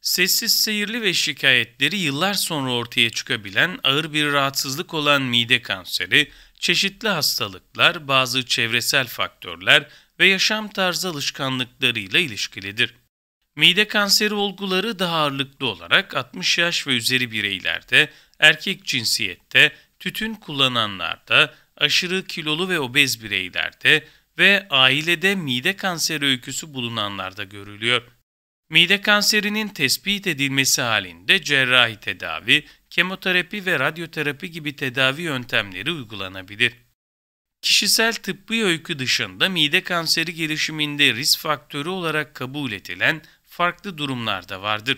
Sessiz seyirli ve şikayetleri yıllar sonra ortaya çıkabilen ağır bir rahatsızlık olan mide kanseri, çeşitli hastalıklar, bazı çevresel faktörler ve yaşam tarzı alışkanlıklarıyla ilişkilidir. Mide kanseri olguları daha ağırlıklı olarak 60 yaş ve üzeri bireylerde, erkek cinsiyette, tütün kullananlarda, aşırı kilolu ve obez bireylerde ve ailede mide kanseri öyküsü bulunanlarda görülüyor. Mide kanserinin tespit edilmesi halinde cerrahi tedavi, kemoterapi ve radyoterapi gibi tedavi yöntemleri uygulanabilir. Kişisel tıbbi öykü dışında mide kanseri gelişiminde risk faktörü olarak kabul edilen farklı durumlar da vardır.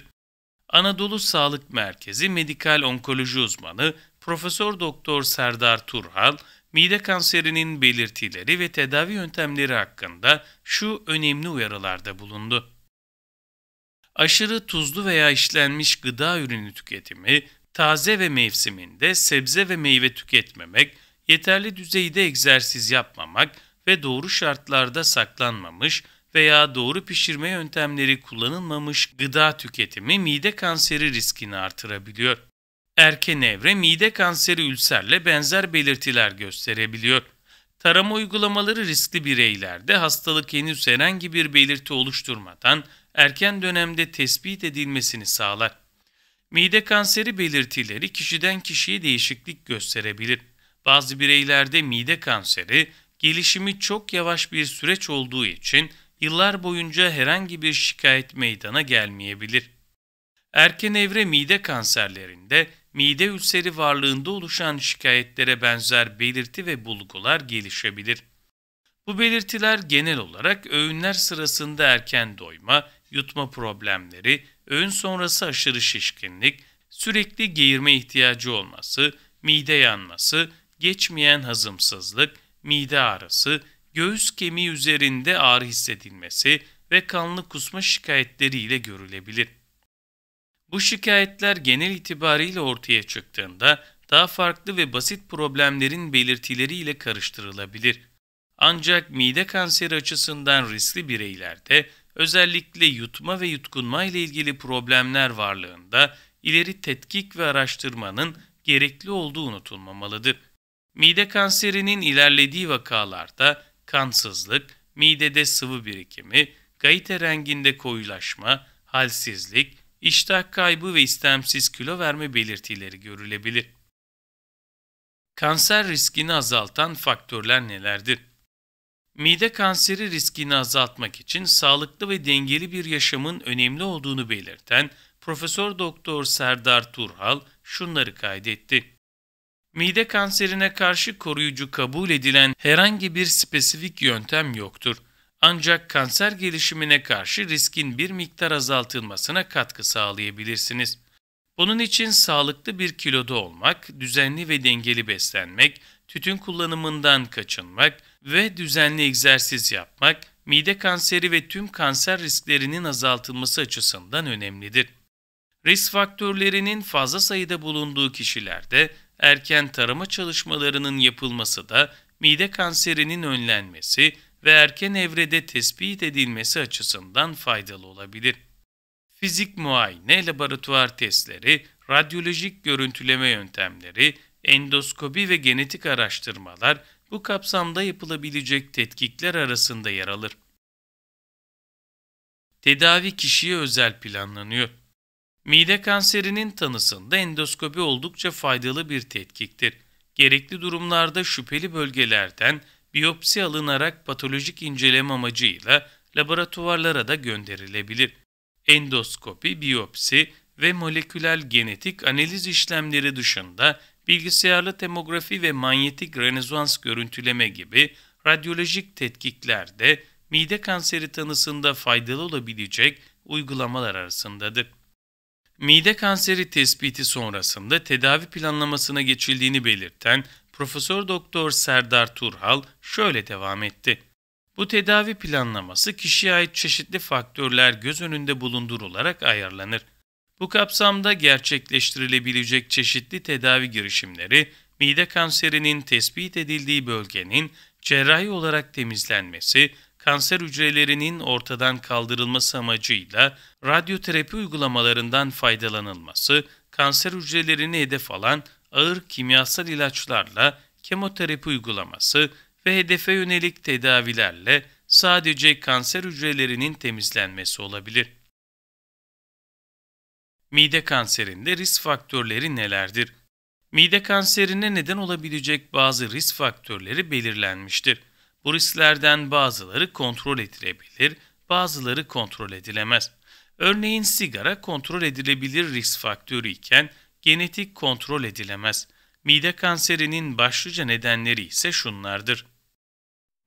Anadolu Sağlık Merkezi Medikal Onkoloji uzmanı Profesör Doktor Serdar Turhal, mide kanserinin belirtileri ve tedavi yöntemleri hakkında şu önemli uyarılarda bulundu. Aşırı tuzlu veya işlenmiş gıda ürünü tüketimi, taze ve mevsiminde sebze ve meyve tüketmemek, yeterli düzeyde egzersiz yapmamak ve doğru şartlarda saklanmamış veya doğru pişirme yöntemleri kullanılmamış gıda tüketimi mide kanseri riskini artırabiliyor. Erken evre mide kanseri ülserle benzer belirtiler gösterebiliyor. Tarama uygulamaları riskli bireylerde hastalık henüz herhangi bir belirti oluşturmadan erken dönemde tespit edilmesini sağlar. Mide kanseri belirtileri kişiden kişiye değişiklik gösterebilir. Bazı bireylerde mide kanseri gelişimi çok yavaş bir süreç olduğu için yıllar boyunca herhangi bir şikayet meydana gelmeyebilir. Erken evre mide kanserlerinde mide ülseri varlığında oluşan şikayetlere benzer belirti ve bulgular gelişebilir. Bu belirtiler genel olarak öğünler sırasında erken doyma, yutma problemleri, öğün sonrası aşırı şişkinlik, sürekli geğirme ihtiyacı olması, mide yanması, geçmeyen hazımsızlık, mide ağrısı, göğüs kemiği üzerinde ağrı hissedilmesi ve kanlı kusma şikayetleri ile görülebilir. Bu şikayetler genel itibariyle ortaya çıktığında daha farklı ve basit problemlerin belirtileriyle karıştırılabilir. Ancak mide kanseri açısından riskli bireylerde özellikle yutma ve yutkunma ile ilgili problemler varlığında ileri tetkik ve araştırmanın gerekli olduğu unutulmamalıdır. Mide kanserinin ilerlediği vakalarda kansızlık, midede sıvı birikimi, gayte renginde koyulaşma, halsizlik, iştah kaybı ve istemsiz kilo verme belirtileri görülebilir. Kanser riskini azaltan faktörler nelerdir? Mide kanseri riskini azaltmak için sağlıklı ve dengeli bir yaşamın önemli olduğunu belirten Profesör Doktor Serdar Turhal şunları kaydetti. Mide kanserine karşı koruyucu kabul edilen herhangi bir spesifik yöntem yoktur. Ancak kanser gelişimine karşı riskin bir miktar azaltılmasına katkı sağlayabilirsiniz. Bunun için sağlıklı bir kiloda olmak, düzenli ve dengeli beslenmek, tütün kullanımından kaçınmak ve düzenli egzersiz yapmak, mide kanseri ve tüm kanser risklerinin azaltılması açısından önemlidir. Risk faktörlerinin fazla sayıda bulunduğu kişilerde erken tarama çalışmalarının yapılması da mide kanserinin önlenmesi ve erken evrede tespit edilmesi açısından faydalı olabilir. Fizik muayene, laboratuvar testleri, radyolojik görüntüleme yöntemleri, endoskopi ve genetik araştırmalar bu kapsamda yapılabilecek tetkikler arasında yer alır. Tedavi kişiye özel planlanıyor. Mide kanserinin tanısında endoskopi oldukça faydalı bir tetkiktir. Gerekli durumlarda şüpheli bölgelerden biyopsi alınarak patolojik inceleme amacıyla laboratuvarlara da gönderilebilir. Endoskopi, biyopsi ve moleküler genetik analiz işlemleri dışında bilgisayarlı tomografi ve manyetik rezonans görüntüleme gibi radyolojik tetkikler de mide kanseri tanısında faydalı olabilecek uygulamalar arasındadır. Mide kanseri tespiti sonrasında tedavi planlamasına geçildiğini belirten Profesör Doktor Serdar Turhal şöyle devam etti. Bu tedavi planlaması kişiye ait çeşitli faktörler göz önünde bulundurularak ayarlanır. Bu kapsamda gerçekleştirilebilecek çeşitli tedavi girişimleri, mide kanserinin tespit edildiği bölgenin cerrahi olarak temizlenmesi, kanser hücrelerinin ortadan kaldırılması amacıyla radyoterapi uygulamalarından faydalanılması, kanser hücrelerini hedef alan ağır kimyasal ilaçlarla kemoterapi uygulaması ve hedefe yönelik tedavilerle sadece kanser hücrelerinin temizlenmesi olabilir. Mide kanserinde risk faktörleri nelerdir? Mide kanserine neden olabilecek bazı risk faktörleri belirlenmiştir. Bu risklerden bazıları kontrol edilebilir, bazıları kontrol edilemez. Örneğin sigara kontrol edilebilir risk faktörü iken genetik kontrol edilemez. Mide kanserinin başlıca nedenleri ise şunlardır.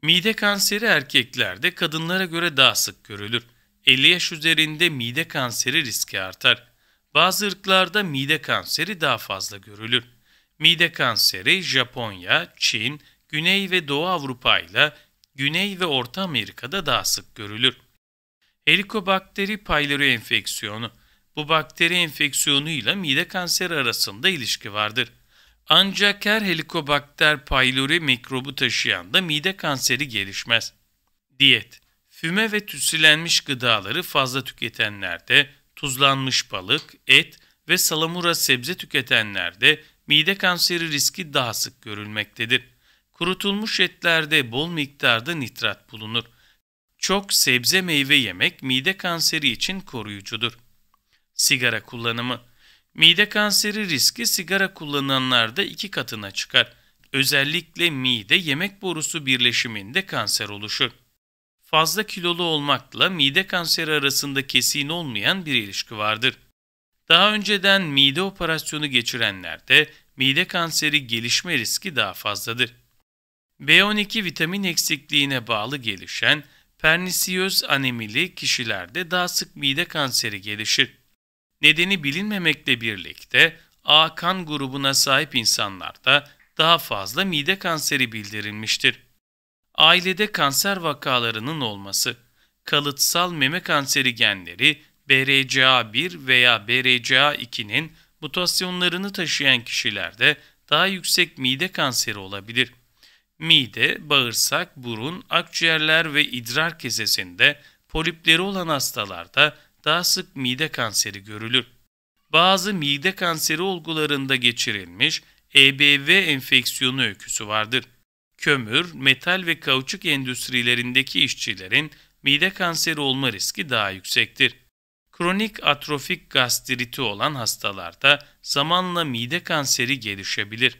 Mide kanseri erkeklerde kadınlara göre daha sık görülür. 50 yaş üzerinde mide kanseri riski artar. Bazı ırklarda mide kanseri daha fazla görülür. Mide kanseri Japonya, Çin, Güney ve Doğu Avrupa ile Güney ve Orta Amerika'da daha sık görülür. Helikobacter pylori enfeksiyonu. Bu bakteri enfeksiyonuyla mide kanseri arasında ilişki vardır. Ancak her Helicobacter pylori mikrobu taşıyan da mide kanseri gelişmez. Diyet. Füme ve tütsülenmiş gıdaları fazla tüketenlerde, tuzlanmış balık, et ve salamura sebze tüketenlerde mide kanseri riski daha sık görülmektedir. Kurutulmuş etlerde bol miktarda nitrat bulunur. Çok sebze meyve yemek mide kanseri için koruyucudur. Sigara kullanımı. Mide kanseri riski sigara kullananlarda 2 katına çıkar. Özellikle mide yemek borusu birleşiminde kanser oluşur. Fazla kilolu olmakla mide kanseri arasında kesin olmayan bir ilişki vardır. Daha önceden mide operasyonu geçirenlerde mide kanseri gelişme riski daha fazladır. B12 vitamin eksikliğine bağlı gelişen pernisiyöz anemili kişilerde daha sık mide kanseri gelişir. Nedeni bilinmemekle birlikte A kan grubuna sahip insanlarda daha fazla mide kanseri bildirilmiştir. Ailede kanser vakalarının olması, kalıtsal meme kanseri genleri BRCA1 veya BRCA2'nin mutasyonlarını taşıyan kişilerde daha yüksek mide kanseri olabilir. Mide, bağırsak, burun, akciğerler ve idrar kesesinde polipleri olan hastalarda daha sık mide kanseri görülür. Bazı mide kanseri olgularında geçirilmiş EBV enfeksiyonu öyküsü vardır. Kömür, metal ve kauçuk endüstrilerindeki işçilerin mide kanseri olma riski daha yüksektir. Kronik atrofik gastriti olan hastalarda zamanla mide kanseri gelişebilir.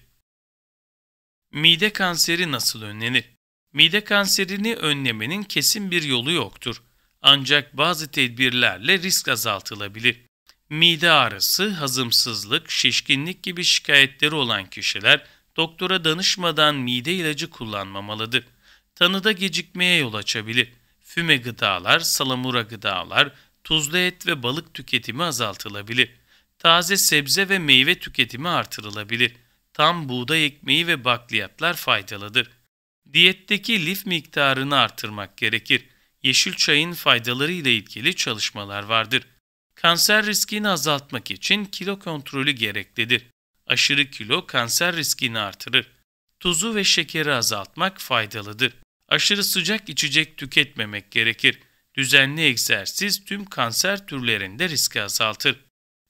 Mide kanseri nasıl önlenir? Mide kanserini önlemenin kesin bir yolu yoktur. Ancak bazı tedbirlerle risk azaltılabilir. Mide ağrısı, hazımsızlık, şişkinlik gibi şikayetleri olan kişiler doktora danışmadan mide ilacı kullanmamalıdır. Tanıda gecikmeye yol açabilir. Füme gıdalar, salamura gıdalar, tuzlu et ve balık tüketimi azaltılabilir. Taze sebze ve meyve tüketimi artırılabilir. Tam buğday ekmeği ve bakliyatlar faydalıdır. Diyetteki lif miktarını artırmak gerekir. Yeşil çayın faydaları ile ilgili çalışmalar vardır. Kanser riskini azaltmak için kilo kontrolü gereklidir. Aşırı kilo kanser riskini artırır. Tuzu ve şekeri azaltmak faydalıdır. Aşırı sıcak içecek tüketmemek gerekir. Düzenli egzersiz tüm kanser türlerinde riski azaltır.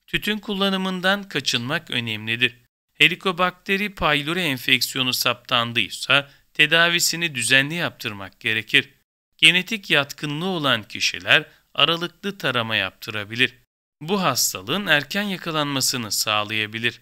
Tütün kullanımından kaçınmak önemlidir. Helicobacter pylori enfeksiyonu saptandıysa tedavisini düzenli yaptırmak gerekir. Genetik yatkınlığı olan kişiler aralıklı tarama yaptırabilir. Bu hastalığın erken yakalanmasını sağlayabilir.